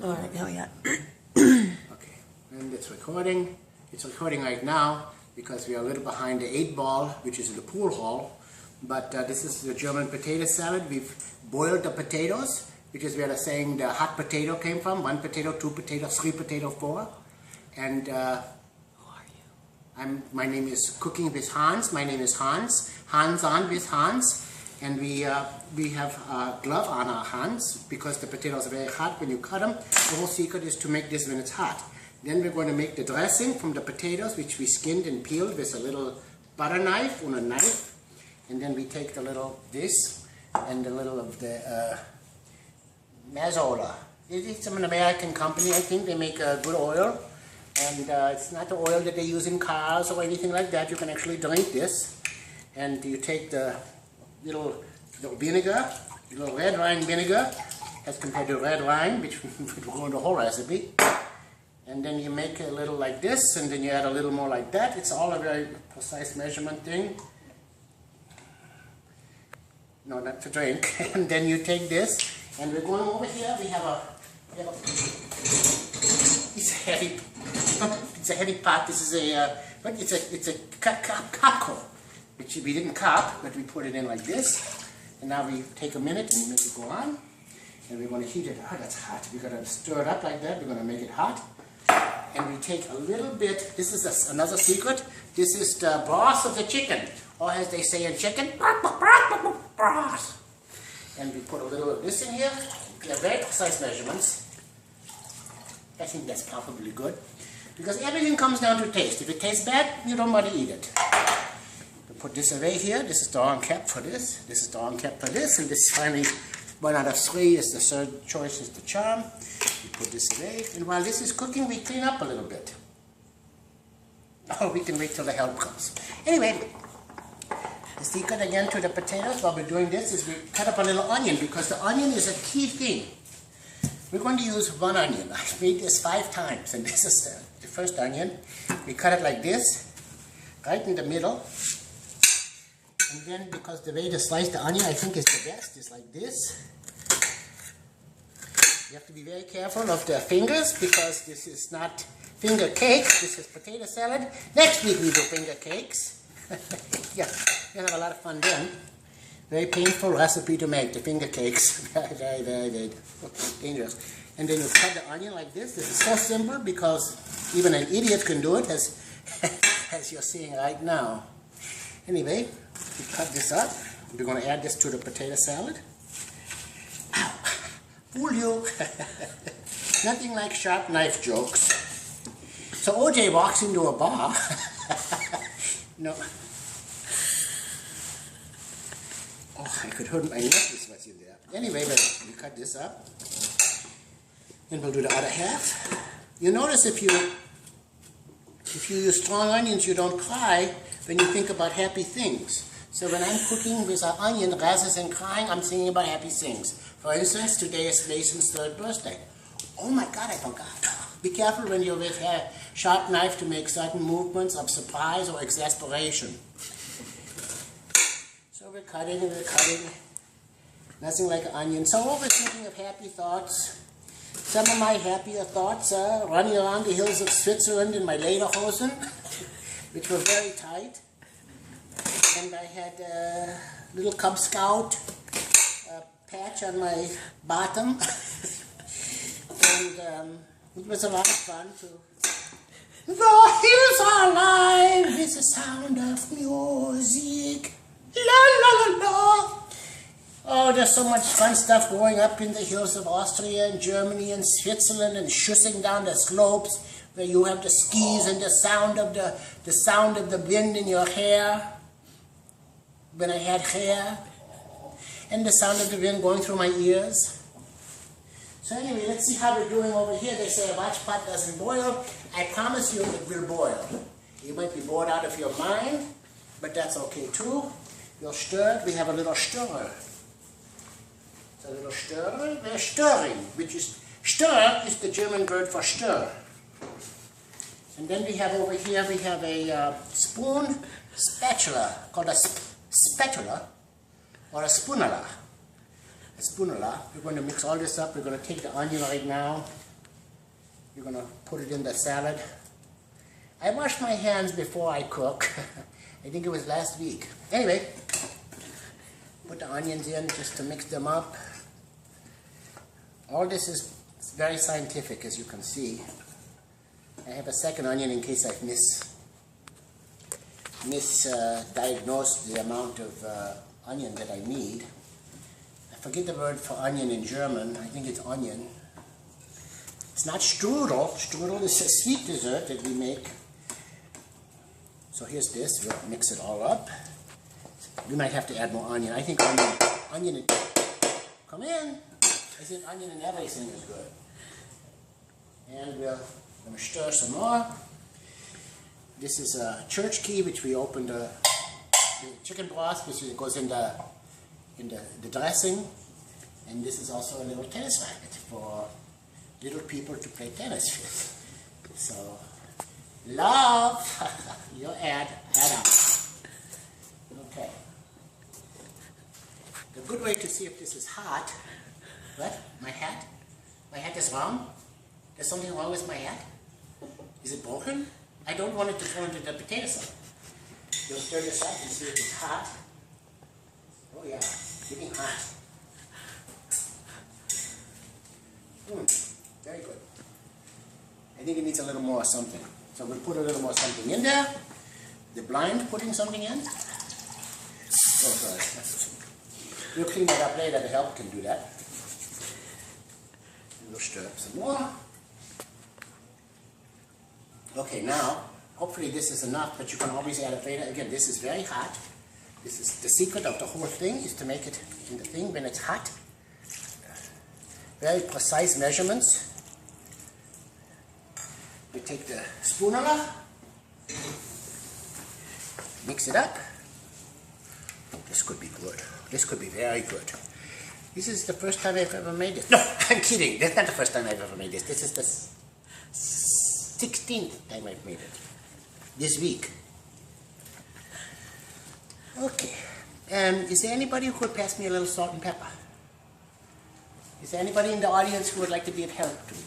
All right, oh yeah. Okay, and it's recording. It's recording right now because we are a little behind the 8 ball, which is in the pool hall. But this is the German potato salad. We've boiled the potatoes, which is where the saying the hot potato came from. 1 potato, 2 potato, 3 potato, 4. And who are you? My name is Cooking with Hans. My name is Hans. Hands on with Hans. And we have a glove on our hands because the potatoes are very hot when you cut them. The whole secret is to make this when it's hot. Then we're going to make the dressing from the potatoes, which we skinned and peeled with a little butter knife or a knife. And then we take the little this and a little of the Mazola. It's an American company. I think they make good oil. And it's not the oil that they use in cars or anything like that. You can actually drink this. And you take the little vinegar, little red wine vinegar, as compared to red wine, which would go in the whole recipe. And then you make a little like this, and then you add a little more like that. It's all a very precise measurement thing. No, not to drink. And then you take this, and we're going over here. We have a it's a heavy pot. This is it's a capco, which we didn't cap, but we put it in like this. And now we take a minute and make it go on. And we're going to heat it. Oh, that's hot. We're going to stir it up like that. We're going to make it hot. And we take a little bit. This is another secret. This is the broth of the chicken. Or as they say in chicken, broth. And we put a little of this in here. We have very precise measurements. I think that's probably good. Because everything comes down to taste. If it tastes bad, you don't want to eat it. We put this away here. This is the wrong cap for this. This is the wrong cap for this. And this finally, 1 out of 3 is the third choice is the charm. We put this away. And while this is cooking, we clean up a little bit. Oh, we can wait till the help comes. Anyway, the secret again to the potatoes while we're doing this is we cut up a little onion because the onion is a key thing. We're going to use 1 onion. I've made this 5 times, and this is the first onion. We cut it like this, right in the middle. And then, because the way to slice the onion I think is the best, is like this. You have to be very careful of the fingers because this is not finger cake, this is potato salad. Next week we do finger cakes. Yeah, we'll have a lot of fun then. Very painful recipe to make, the finger cakes. Very, very, very, very dangerous. And then you cut the onion like this. This is so simple because even an idiot can do it, as you're seeing right now. Anyway, we cut this up. We're going to add this to the potato salad. Ow! Fool you! Nothing like sharp knife jokes. So OJ walks into a bar. No. Oh, I could hurt my neck with what's in there. Anyway, we cut this up. And we'll do the other half. You notice if you use strong onions, you don't cry when you think about happy things. So when I'm cooking with an onion, rather than crying, I'm thinking about happy things. For instance, today is Mason's 3rd birthday. Oh my God, I forgot. Be careful when you're with a sharp knife to make certain movements of surprise or exasperation. So we're cutting and we're cutting. Nothing like an onion. So we're thinking of happy thoughts. Some of my happier thoughts are running around the hills of Switzerland in my lederhosen, which were very tight. And I had a little Cub Scout patch on my bottom. And it was a lot of fun too. The hills are alive with the sound of music. La la la la. Oh, there's so much fun stuff going up in the hills of Austria and Germany and Switzerland and shushing down the slopes where you have the skis and the sound of the wind in your hair. When I had hair, and the sound of the wind going through my ears. So anyway, let's see how we're doing over here. They say a watch pot doesn't boil. I promise you it will boil. You might be bored out of your mind, but that's okay too. You'll stir it. We have a little stirrer. It's a little stirrer. We're stirring, which is, stir is the German word for stir. And then we have over here, we have a spatula, called a spatula, or a spoonula. A spoonula. We're going to mix all this up. We're going to take the onion right now. You're going to put it in the salad. I wash my hands before I cook. I think it was last week. Anyway, put the onions in just to mix them up. All this is very scientific, as you can see. I have a second onion in case I've misdiagnosed the amount of onion that I need. I forget the word for onion in German. I think it's onion. It's not strudel. Strudel is a sweet dessert that we make. So here's this. We'll mix it all up. We might have to add more onion. I think onion, come in. I think onion and everything is good. And we're going to stir some more. This is a church key, which we opened the chicken broth, which goes in the dressing. And this is also a little tennis racket for little people to play tennis with. So, love your add on. Okay. The good way to see if this is hot. What? My hat? My hat is wrong? There's something wrong with my hat? Is it broken? I don't want it to fall into the potato salad. You'll stir this up and see if it's hot. Oh yeah, getting hot. Very good. I think it needs a little more something. So we'll put a little more something in there. The blind putting something in. Oh, sorry. We'll clean that up later. The help can do that. We'll stir up some more. Okay, now, hopefully this is enough, but you can always add it later. Again, this is very hot. This is the secret of the whole thing, is to make it in the thing when it's hot. Very precise measurements. We take the spatula, mix it up. This could be good. This could be very good. This is the first time I've ever made it. No, I'm kidding. That's not the first time I've ever made this. This is the 16th time I've made it. This week. Okay. Is there anybody who could pass me a little salt and pepper? Is there anybody in the audience who would like to be of help to me?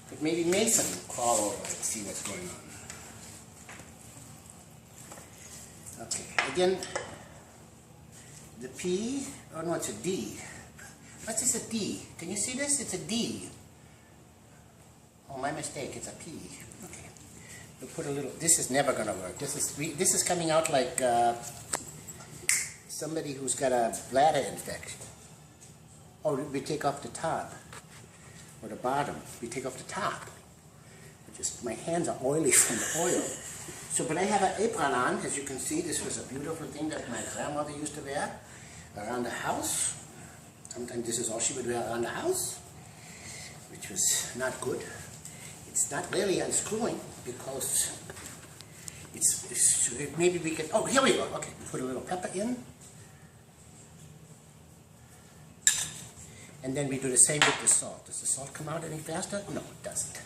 Could maybe Mason crawl over and see what's going on. Okay. Again, the P, oh no, it's a D. What's this, a D? Can you see this? It's a D. Oh, my mistake, it's a P. Okay. We'll put a little, this is never going to work. This is coming out like somebody who's got a bladder infection. Oh, we take off the top, or the bottom. We take off the top. My hands are oily from the oil. So, but I have an apron on, as you can see. This was a beautiful thing that my grandmother used to wear around the house. Sometimes this is all she would wear around the house, which was not good. It's not really unscrewing because maybe we can, oh, here we go. Okay, put a little pepper in. And then we do the same with the salt. Does the salt come out any faster? No, it doesn't.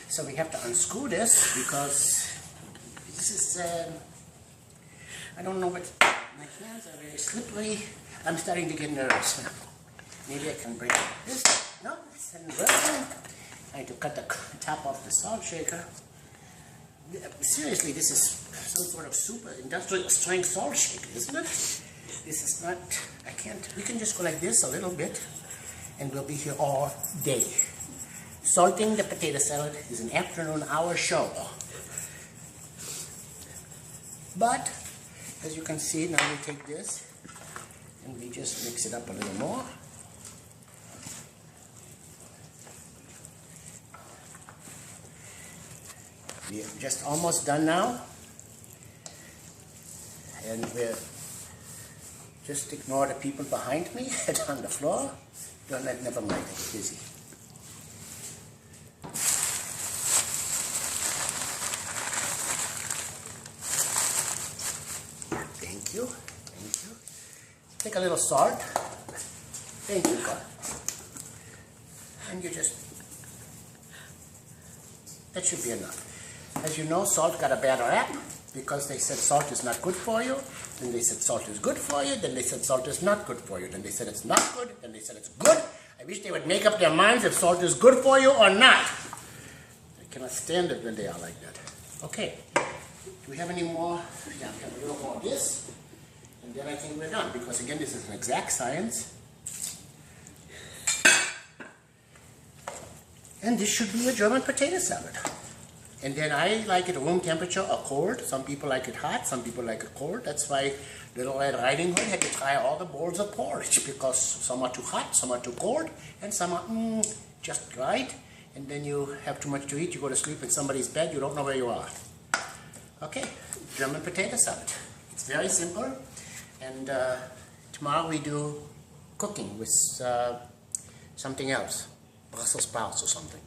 So we have to unscrew this because this is, I don't know what, my hands are very slippery. I'm starting to get nervous now. Maybe I can break this. No, it's not working. I need to cut the top off the salt shaker. Seriously, this is some sort of super industrial strength salt shaker, isn't it? This is not, we can just go like this a little bit and we'll be here all day. Salting the potato salad is an afternoon hour show. But, as you can see, now we take this and we just mix it up a little more. We're just almost done now. And we're just ignore the people behind me on the floor. Never mind, it's busy. Thank you. Thank you. Take a little salt. Thank you, God. And you just, that should be enough. As you know, salt got a bad rap because they said salt is not good for you. Then they said salt is good for you. Then they said salt is not good for you. Then they said it's not good. Then they said it's good. I I wish they would make up their minds if salt is good for you or not. I cannot stand it when they are like that. Okay. Do we have any more? Yeah, we have a little more of this. And then I think we're done. Because again, this is an exact science. And this should be a German potato salad. And then I like it room temperature or cold. Some people like it hot, some people like it cold. That's why Little Red Riding Hood had to try all the bowls of porridge, because some are too hot, some are too cold, and some are just right. And then you have too much to eat, you go to sleep in somebody's bed, you don't know where you are. Okay, German potato salad. It's very simple. And tomorrow we do cooking with something else. Brussels sprouts or something.